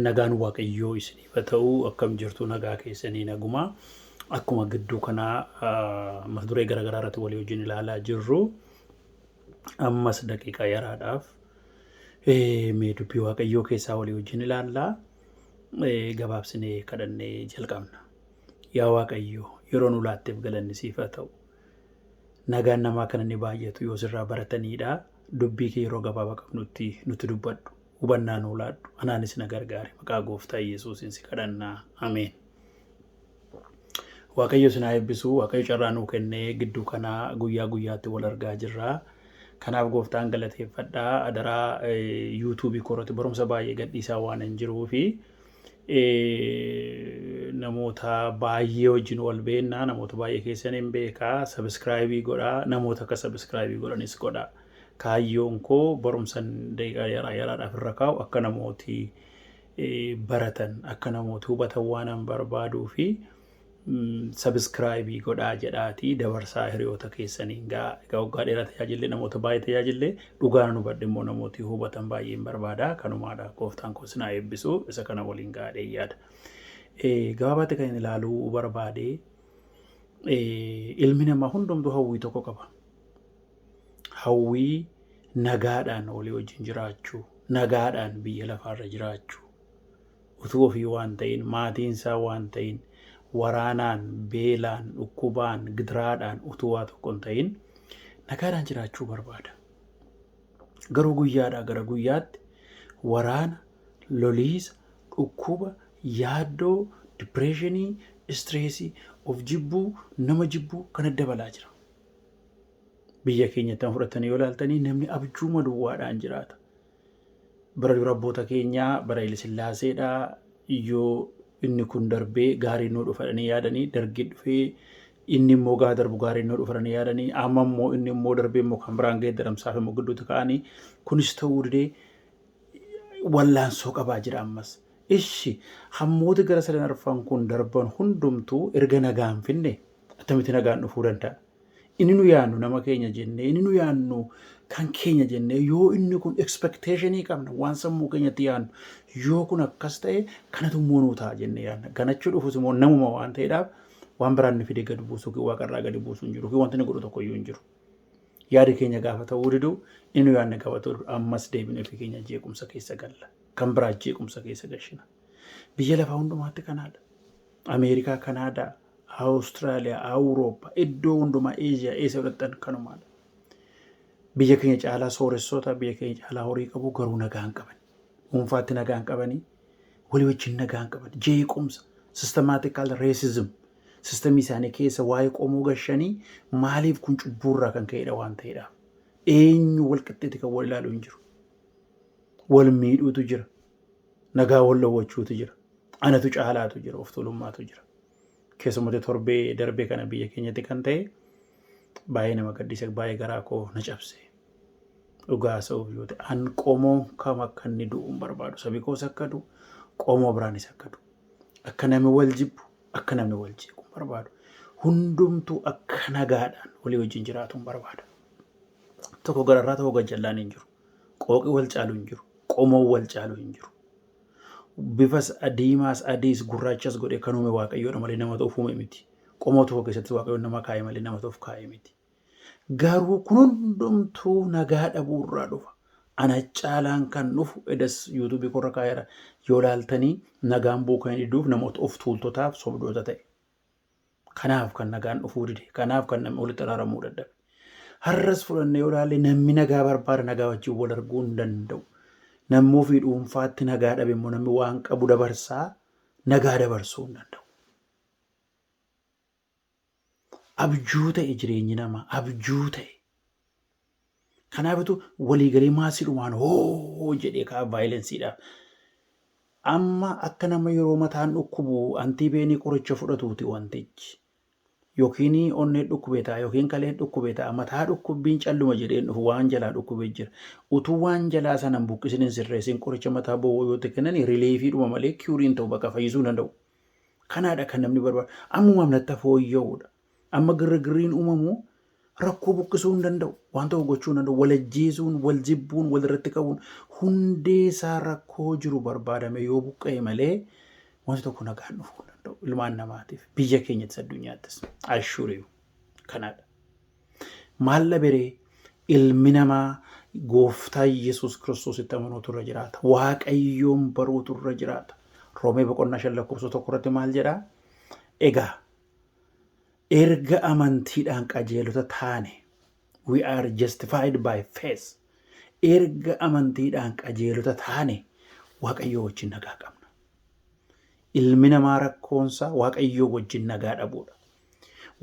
Nagaan waaqayyoo isiniif haa ta'u akkam jirtu nagaa keessanii naguma akkuma gidduu kanaa mata duree garaagaraa irratti walii wajjin ilaalaa jirru ammas daqiiqaa yaraadhaaf mee dubbii waaqayyoo keessaa walii wajjin ilaallaa gabaabsinee kadhannee jalqabna. Yaa waaqayyoo yeroo nu laatteef galanni siif haa ta'u nagaan namaa kan inni baay'atu yoo sirraa barataniidha dubbii kee yeroo gabaabaa qabnutti nutti dubbadhu. Hubannaa nuu laadhu anaanis na gargaari maqaa gooftaa Yesuusiin si kadhannaa ameen. Waaqayyo sinaa eebbisu waaqayyo carraa nuu kennee gidduu kanaa guyyaa guyyaatti wal argaa jirra. Kanaaf gooftaan galateeffadhaa adaraa yuutuubii koorratti barumsa baay'ee gadhiisaa waan hin jiruu fi namoota baay'ee wajjin wal beennaa namoota baay'ee keessaniin beekaa sabiskiraayibii godhaa namoota akka sabiskiraayibii godhanis godhaa. Kaayyoon koo barumsan daqiiqaa yaraadhaaf irra kaa'u akka namooti baratan akka namooti hubatan waan an barbaaduu fi sabiskiraayibii godhaa jedhaatii dabarsaa hiriyoota keessaniin egaa waggaa dheeraa tajaajillee namoota baay'ee tajaajillee dhugaan nu badhe immoo namooti hubatan baay'een barbaada kanumaadha gooftaan koo sinaa eebbisu isa kana waliin gaadhee yaada. Gabaabaatti kan ilaaluu barbaade ilmi namaa hundumtuu hawwii tokko qaba. Hawwii nagaadhaan walii wajjin jiraachuu, nagaadhaan biyya lafaarra jiraachuu, utuu ofii waan ta'in, maatiinsaa waan ta'in, waraanaan, beelaan, dhukkubaan, gidiraadhaan utuu waa tokko hin ta'in nagaadhaan jiraachuu barbaada. Garuu guyyaadhaa gara guyyaatti waraana, loliisa, dhukkuba, yaaddoo, dipireeshinii, istireesii, of jibbuu, nama jibbuu kan dabalaa jira. Biyya keenyatti fudhatanii yoo ilaaltanii namni abjuuma duwwaadhaan jiraata. Bara dura abboota keenyaa bara Haayile Sillaaseedhaa yoo inni kun darbee gaarii nuu dhufanii yaadanii dargii dhufee inni immoo gaa darbu gaarii nuu dhufanii yaadanii amma immoo inni immoo darbee immoo kan biraan ga'ee daramsaaf immoo gidduutti ka'anii kunis ta'uu didee wallaansoo qabaa jira ammas. Ishi hammooti gara sadan arfan kun darban hundumtuu erga nagaan finne attamitti nagaan dhufuu danda'a. Inni nu yaannu nama keenya jennee inni nu yaannu kan keenya jennee yoo inni kun expectationii qabna waan sammuu keenyatti yaannu yoo kun akkas ta'e kanatu immoo nuu ta'a jennee yaanna. Ganachuu dhufus immoo namuma waan ta'eedhaaf waan biraan fidee gadi buusuu waaqarraa gadi buusuu hin jiru fi wanti inni godhu tokko iyyuu hin jiru. Yaada keenya gaafa ta'uu didu inni yaanne gaafa ta'uu ammas deebinee fi keenya jeequmsa keessa galla. Kan biraa jeequmsa keessa gashina. Biyya lafaa hundumaatti kanaadha. Ameerikaa, Kanaadaa, Awustiraaliyaa, Awurooppaa, iddoo hundumaa Eeshiyaa, eessa godhatan kanumaadha. Biyya keenya caalaa sooressoota, biyya keenya caalaa horii qabu garuu nagaan qaban. Dhuunfaatti nagaan qabanii, walii wajjin nagaan qaban. Jeequmsa, systematical racism, sistemii isaanii keessa waa'ee qomoo gashanii maaliif kun cubbuurraa kan ka'edha waan ta'edhaaf. Eenyu wal qixxeetti kan wal ilaalu hin jiru. Wal miidhuutu jira. Nagaa wal dhowwachuutu jira. Anatu caalaatu jira, of tuulummaatu jira. Keessumattuu torbee darbee kana biyya keenyatti kan ta'e baay'ee nama gaddisiisa baay'ee garaa koo na cabse. Dhugaa sa'uuf yoo ta'e an qomoo kam akka inni du'u hin barbaadu. Sabi koos akka du'u, qomoo biraanis akka du'u. Akka namni wal jibbu, akka namni wal jeequ hin barbaadu. Hundumtuu akka nagaadhaan walii wajjin jiraatu hin barbaada. tokko gararraa tokko gajjallaan hin jiru. Qooqi wal caalu hin jiru. Qomoon wal caalu hin jiru. Bifas diimaas adiis gurraachas godhe kan uume Waaqayyoodha malee nama ta'uuf uume miti. Qomoo tokko keessatti Waaqayyoon nama kaa'e malee nama ta'uuf kaa'e miti. Garuu kun hundumtuu nagaa dhabuurraa dhufa. Ana caalaan kan dhufu edas yuutuubii korra kaa'eera yoo laaltanii nagaan buukan iduuf namoota of tuultotaaf sobdoota ta'e. Kanaaf kan nagaan dhufuu dide. Kanaaf kan namni walitti araaramuu dadhabe. Har'as fudhannee yoo ilaalle namni nagaa barbaada nagaa wajjin wal arguu hin danda'u. Namni ofii dhuunfaatti nagaa dhabe immoo namni waan qabu dabarsaa nagaa dabarsuu hin danda'u. Abjuu ta'e jireenyi namaa abjuu ta'e. Kanaafitu waliigalee maasiidhumaan hoo jedhee kaa vaayilensiidhaaf. Amma akka nama yeroo mataan dhukkubu antiibeenii qoricha fudhatuuti wantichi. Yookiin onnee dhukkubee ta'a yookiin kaleen dhukkubee ta'a mataa dhukkubbiin calluma jedheen dhufu waan jalaa dhukkubee jira. Utuu waan jalaa sanan buqqisiin hin sirreessin qoricha mataa bowwoo yoo ta'e kennan rileefiidhuma malee kiyuriin ta'u bakka fayyisuu hin danda'u. Kanaadha kan namni barbaadu. Ammumaaf natti fooyya'uudha. Amma girgirriin uumamu rakkoo buqqisuu hin danda'u. Waan ta'u gochuu hin danda'u. Wal ajjeesuun, wal jibbuun, wal irratti qabuun hundee isaa rakkoo jiru barbaadame yoo buqqa'e malee wanti tokko nagaan dhufuu hin danda'u. Ilmaan namaatiif biyya keenyattis addunyaattis ashuuriyu kanaadha. Maal beree ilmi namaa gooftaa Yesuus Kiristoositti amanuutu irra jiraata. Waaqayyoon baruutu irra jiraata. Roomee boqonnaa 5:1 maal jedhaa? Egaa erga amantiidhaan qajeelota taane we are justified by faith. Erga amantiidhaan qajeelota taane Waaqayyoo wajjin nagaa qabna. Ilmi namaa rakkoonsa Waaqayyoo wajjin nagaa dhabuudha.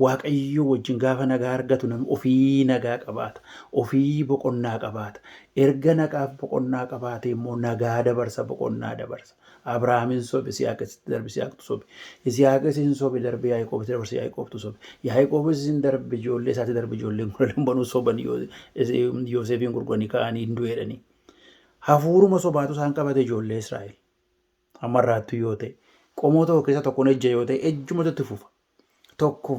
Waaqayyoo wajjin gaafa nagaa argatu namni ofii nagaa qabaata. Ofii boqonnaa qabaata. Erga nagaaf boqonnaa qabaate immoo nagaa dabarsa boqonnaa dabarsa. Abrahaamin sobe Yisihaaqis darbe Yisihaaqtu sobe. Yisihaaqis hin sobe darbe Yaaqoobitti dabarse Yaaqoobtu sobe. Yaaqoobis hin darbe ijoollee isaatti darbe ijoolleen kudha banuu soban Yoosefiin gurguranii ka'anii hin du'eedhanii. Hafuuruma sobaatu isaan qabate ijoollee Israa'el. Ammarraattu yoo ta'e qomoo tokko keessa tokkoon ejja yoo ta'e ejjumatu itti fufa. Tokko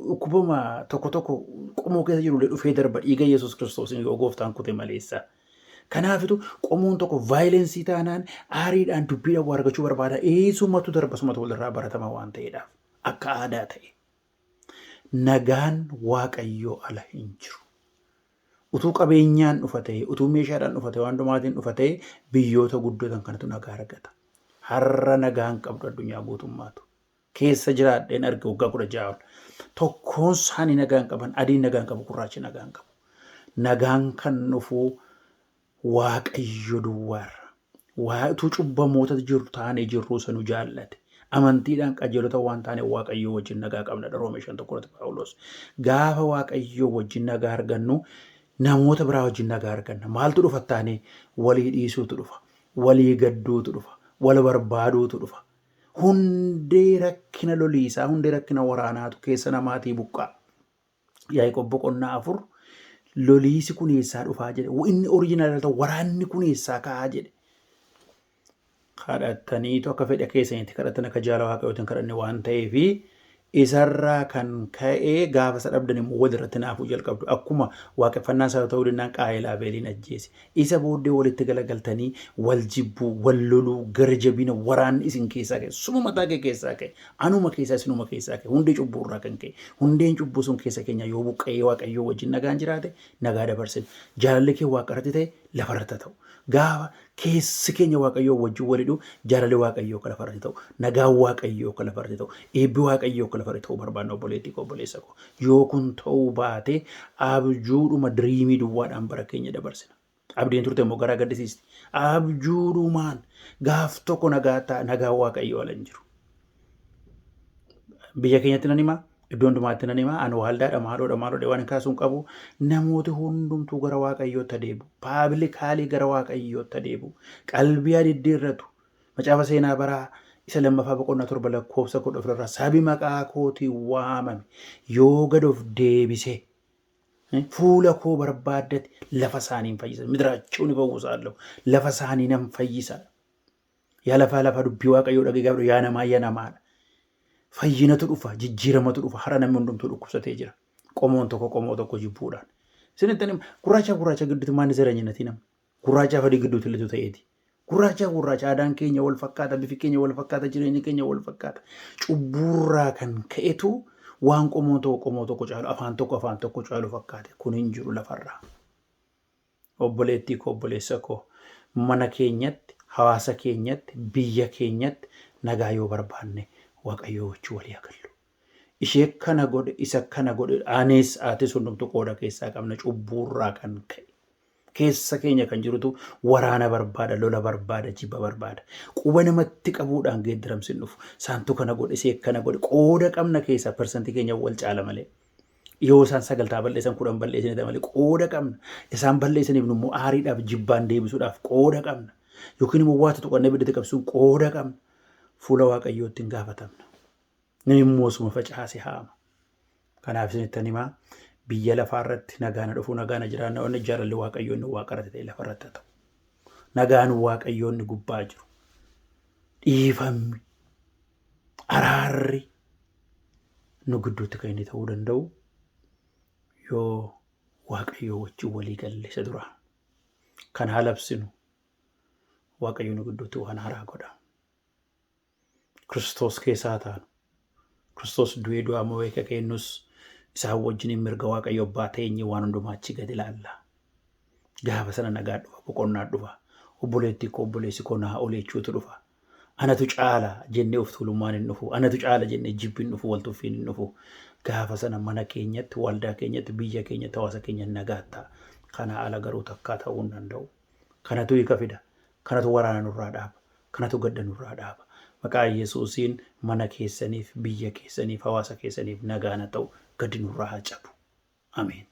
dhukkubama tokko qomoo keessa jirullee dhufee darba dhiiga Yesuus Kiristoosiin yoo gooftaan kute maleessa. Kanaafitu qomoon tokko vaayilensii taanaan aariidhaan dubbiidhaan waa argachuu barbaada. Eesumatu darba sumatu walirraa baratama waan ta'eedhaaf akka aadaa ta'e. Nagaan Waaqayyoo ala hin jiru. Utuu qabeenyaan dhufa ta'e, utuu meeshaadhaan dhufa ta'e, waan dhumaatiin dhufa ta'e biyyoota guddatan kanatu nagaa argata. Har'a nagaan qabdu addunyaa guutummaatu. Keessa jiraadheen arge waggaa 16 tokkoon isaanii nagaan qaban, adiin nagaan qabu, gurraachi nagaan qabu. Nagaan kan dhufu Waaqayyo duwwaarra. Utuu cubbamoota jiru taanee jirruu sanu jaallate. Amantiidhaan qajeelota waan taane Waaqayyo wajjin nagaa qabna. Roomee 5:1 Paawulos. Gaafa Waaqayyo wajjin nagaa argannu namoota biraa wajjin nagaa arganna. Maaltu dhufa taanee walii dhiisuutu dhufa. Walii gadduutu dhufa. Wal barbaaduutu dhufa. Hundee rakkina loliisaa, hundee rakkina waraanaatu keessa namaatii buqqaa. Yaaqoob boqonnaa 4 loliisi kun eessaa dhufaa jedhe. Inni oriijinaal ta'u waraanni kun eessaa ka'aa jedhe. Kadhattaniitu akka fedha keessanitti kadhattan akka jaalala Waaqayyootiin kadhanne waan ta'eefi isarraa kan ka'ee gaafa isa dhabdan immoo walirratti naafuu jalqabdu. Akkuma waaqeffannaa isaa ta'uu danda'an Qaayil Abeeliin ajjeese. Isa booddee walitti galagaltanii wal jibbuu, wal loluu, gara jabina waraanni isin keessaa ka'e. Suma mataa kee keessaa ka'e. Anuma keessaa isinuma keessaa ka'e. Hundee cubbuurraa kan ka'e. Hundeen cubbuu sun keessa keenya yoo buqqa'ee Waaqayyoo wajjin nagaan jiraate nagaa dabarsina. Jaalalli kee waaqarratti ta'e lafarratti ta'u. Gaafa keessi keenya Waaqayyoo wajjin walidhu jaalalli Waaqayyoo kan lafarratti ta'u. Nagaan Waaqayyoo kan lafarratti ta'u. Eebbi Waaqayyoo kan lafarratti ta'u barbaanna obboleettii koo obboleessa koo. Yoo kun ta'uu baate abjuudhuma diriimii duwwaadhaan bara keenya dabarsina. Abdiin turte immoo garaa gaddisiisti. Abjuudhumaan gaaf tokko nagaa Waaqayyoo ala hin jiru. Biyya keenyatti nan himaa. Iddoo hundumaatti nan himaa. Ani waaldaadha maaloodha waan kaasuun qabu. Namooti hundumtuu gara Waaqayyootti adeemu. Paablikaali gara Waaqayyootti adeemu. Qalbii diddiirratu. Macaafa seenaa baraa isa 2ffaa boqonnaa 7 lakkoofsa 10 sabi maqaa kootii waamame yoo gad of deebise fuula koo barbaaddate lafa isaanii fayyisa. Midiraachuu ni fawwisaalloo. Lafa isaanii nan fayyisa. Yaa lafa dubbii Waaqayyoo dhagee yaa namaadha. Fayyinatu dhufa, jijjiiramatu dhufa. Hara namni hundumtuu dhukkubsatee jira. Qomoon tokko jibbuudhaan. Sinitani gurraacha gidduutti maanni zaranyinati nama. Gurraacha fadii gidduutti illee ta'eeti. Gurraacha aadaan keenya wal fakkaata, bifi keenya wal fakkaata, jireenyi keenya wal fakkaata. Cubburraa kan ka'etu waan qomoo tokko caalu afaan tokko caalu fakkaate. Kun hin jiru lafarraa. Obboleettii koo obboleessa koo mana keenyatti, hawaasa keenyatti, biyya keenyatti nagaa yoo barbaanne Waaqayyoo wajjin walii agallu. Ishee kana godhe isa kana godhe anis aatis hundumtu qooda keessaa qabna cubburraa kan ka'e. Keessa keenya kan jirutu waraana barbaada, lola barbaada, jibba barbaada. Quba namatti qabuudhaan geeddaramsi dhufu. Saantu kana godhe ishee kana godhe qooda qabna keessaa persentii keenya wal caala malee. Yoo isaan 9 balleessan 10 balleessan malee qooda qabna. Isaan balleessaniif immoo aariidhaaf jibbaan deebisuudhaaf qooda qabna. Yookiin immoo waata tuqannee biddatti qabsuun qooda qabna. Fuula Waaqayyootti hin gaafatamna. Namni immoo suma facaase haama. Kanaaf isinittan himaa biyya lafaarratti nagaana dhufu nagaana jiraanna onni jaalalli Waaqayyoonni waaqarratti ta'e lafarratti ta'u. Nagaan Waaqayyoonni gubbaa jiru. Dhiifamni araarri nu gidduutti kan inni ta'uu danda'u yoo Waaqayyoo wajjin walii galle isa dura. Kan haalabsinu Waaqayyoo nu gidduutti waan haaraa godha. Kiristoos keessaa taanu. Kiristoos du'ee du'aa mo'ee ka'eenyus isaan wajjin mirga Waaqayyo abbaa teenye waan hundumaa achi gadi ilaalla. Gaafa sana nagaa dhufa, boqonnaa dhufa. Obboleettii koo obboleessi koo naa oleechuutu dhufa. Anatu caala jennee of tuulummaan hin dhufu. Anatu caala jennee jibbiin dhufu, waltuffiin hin dhufu. Gaafa sana mana keenyatti, waldaa keenyatti, biyya keenyatti, hawaasa keenya nagaa ta'a. Kana ala garuu takkaa ta'uu hin danda'u. Kanatu hiika fida. Kanatu waraana nurraa dhaaba. Kanatu gadda nurraa dhaaba. Maqaa Yesuusiin mana keessaniif, biyya keessaniif, hawaasa keessaniif nagaan ta'u gadi nurraa haa cabu. Ameen.